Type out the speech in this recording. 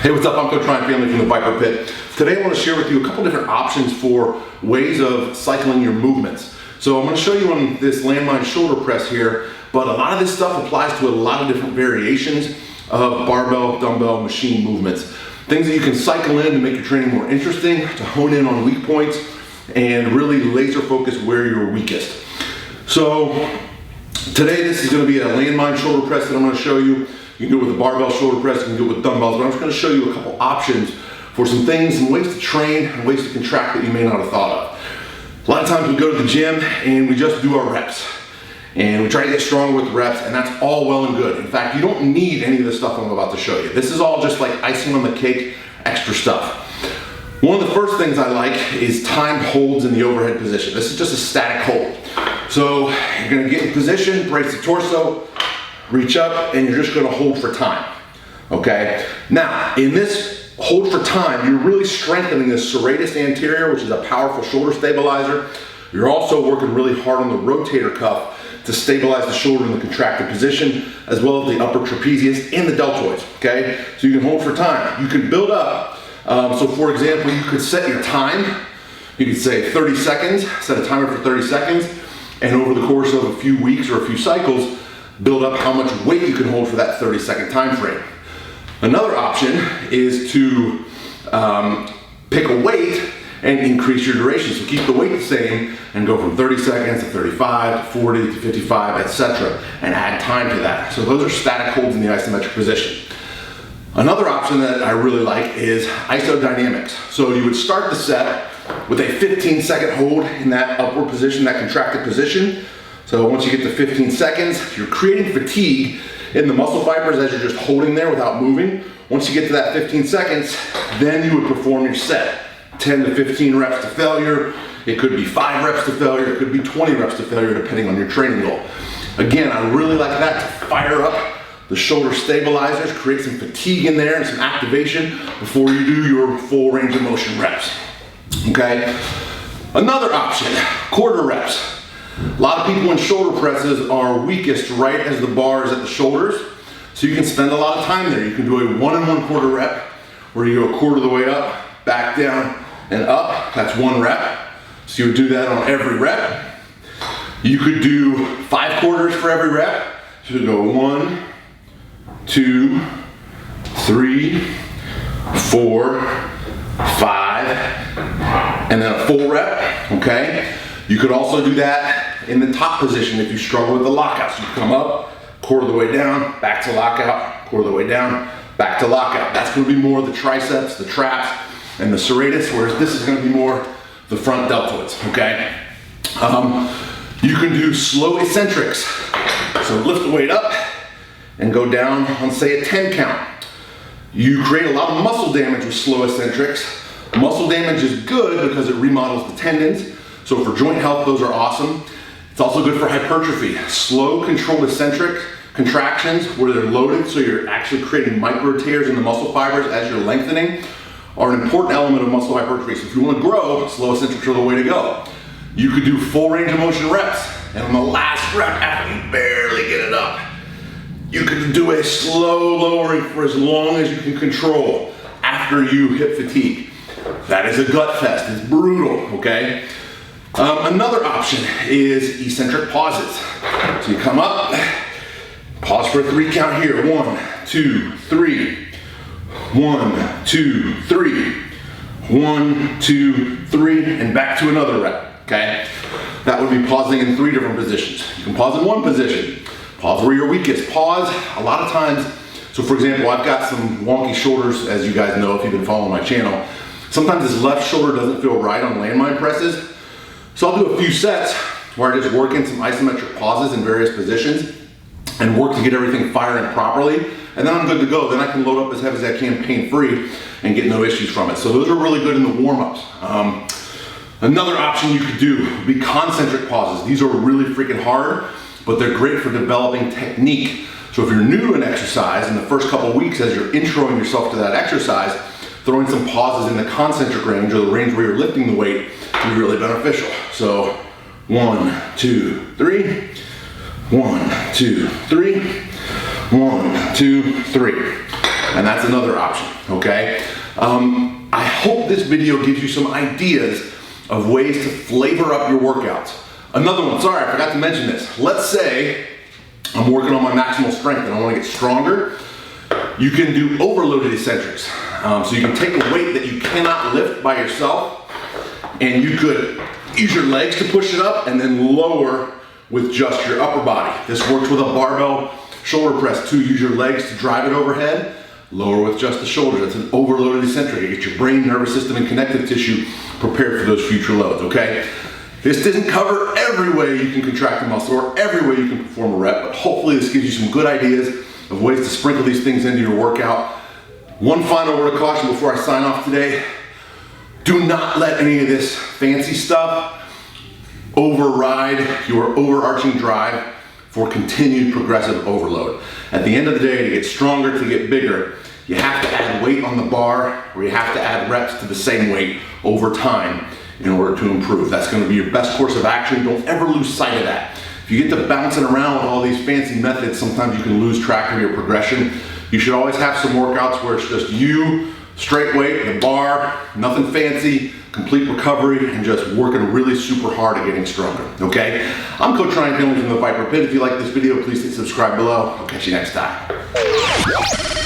Hey, what's up? I'm Coach Ryan Family from the Viper Pit. Today I want to share with you a couple different options for ways of cycling your movements. So I'm going to show you on this landmine shoulder press here, but a lot of this stuff applies to a lot of different variations of barbell, dumbbell, machine movements. Things that you can cycle in to make your training more interesting, to hone in on weak points, and really laser focus where you're weakest. So today this is going to be a landmine shoulder press that I'm going to show you. You can do it with a barbell shoulder press, you can do it with dumbbells, but I'm just going to show you a couple options for some things, some ways to train and ways to contract that you may not have thought of. A lot of times we go to the gym and we just do our reps. And we try to get stronger with the reps, and that's all well and good. In fact, you don't need any of the stuff I'm about to show you. This is all just like icing on the cake, extra stuff. One of the first things I like is timed holds in the overhead position. This is just a static hold. So you're gonna get in position, brace the torso, reach up, and you're just gonna hold for time, okay? Now, in this hold for time, you're really strengthening the serratus anterior, which is a powerful shoulder stabilizer. You're also working really hard on the rotator cuff to stabilize the shoulder in the contracted position, as well as the upper trapezius and the deltoids, okay? So you can hold for time. You can build up. So for example, you could set your time. You could say 30 seconds, set a timer for 30 seconds, and over the course of a few weeks or a few cycles, build up how much weight you can hold for that 30-second time frame. Another option is to pick a weight and increase your duration. So keep the weight the same and go from 30 seconds to 35 to 40 to 55, etc., and add time to that. So those are static holds in the isometric position. Another option that I really like is isodynamics. So you would start the set with a 15-second hold in that upward position, that contracted position. So once you get to 15 seconds, you're creating fatigue in the muscle fibers as you're just holding there without moving. Once you get to that 15 seconds, then you would perform your set. 10 to 15 reps to failure. It could be 5 reps to failure. It could be 20 reps to failure, depending on your training goal. Again, I really like that to fire up the shoulder stabilizers, create some fatigue in there and some activation before you do your full range of motion reps. Okay? Another option, quarter reps. A lot of people in shoulder presses are weakest right as the bar is at the shoulders, so you can spend a lot of time there. You can do a 1 1/4 rep where you go a quarter of the way up, back down and up. That's 1 rep. So you would do that on every rep. You could do 5 quarters for every rep. So you go 1, 2, 3, 4, 5, and then a full rep, okay? You could also do that in the top position if you struggle with the lockout. So you come up, quarter of the way down, back to lockout, quarter of the way down, back to lockout. That's gonna be more of the triceps, the traps, and the serratus, whereas this is gonna be more the front deltoids, okay? You can do slow eccentrics. So lift the weight up and go down on, say, a 10 count. You create a lot of muscle damage with slow eccentrics. Muscle damage is good because it remodels the tendons. So for joint health, those are awesome. It's also good for hypertrophy. Slow, controlled eccentric contractions where they're loaded, so you're actually creating micro tears in the muscle fibers as you're lengthening, are an important element of muscle hypertrophy. So if you want to grow, slow eccentrics are the way to go. You could do full range of motion reps, and on the last rep, after you barely get it up, you could do a slow lowering for as long as you can control after you hit fatigue. That is a gut fest. It's brutal, okay? Another option is eccentric pauses. So you come up, pause for a 3 count here. 1, 2, 3. 1, 2, 3. 1, 2, 3, and back to another rep, okay? That would be pausing in 3 different positions. You can pause in 1 position. Pause where you're weakest. Pause a lot of times. So for example, I've got some wonky shoulders, as you guys know if you've been following my channel. Sometimes this left shoulder doesn't feel right on landmine presses. So I'll do a few sets where I just work in some isometric pauses in various positions and work to get everything firing properly. And then I'm good to go. Then I can load up as heavy as I can pain-free and get no issues from it. So those are really good in the warm-ups. Another option you could do would be concentric pauses. These are really freaking hard, but they're great for developing technique. So if you're new to an exercise, in the first couple of weeks as you're introing yourself to that exercise, throwing some pauses in the concentric range or the range where you're lifting the weight can be really beneficial. So 1, 2, 3, 1, 2, 3, 1, 2, 3. and that's another option, okay? I hope this video gives you some ideas of ways to flavor up your workouts. Another one, sorry, I forgot to mention this. Let's say I'm working on my maximal strength and I want to get stronger. You can do overloaded eccentrics. So you can take a weight that you cannot lift by yourself, and you could use your legs to push it up and then lower with just your upper body. This works with a barbell shoulder press too. Use your legs to drive it overhead, lower with just the shoulders. That's an overloaded eccentric. It gets your brain, nervous system, and connective tissue prepared for those future loads, okay? This doesn't cover every way you can contract a muscle or every way you can perform a rep, but hopefully this gives you some good ideas of ways to sprinkle these things into your workout. One final word of caution before I sign off today. Do not let any of this fancy stuff override your overarching drive for continued progressive overload. At the end of the day, to get stronger, to get bigger, you have to add weight on the bar, or you have to add reps to the same weight over time in order to improve. That's going to be your best course of action. Don't ever lose sight of that. If you get to bouncing around with all these fancy methods, sometimes you can lose track of your progression. You should always have some workouts where it's just you, straight weight, the bar, nothing fancy, complete recovery, and just working really super hard at getting stronger, okay? I'm Coach Ryan Finley from the Viper Pit. If you like this video, please hit subscribe below. I'll catch you next time.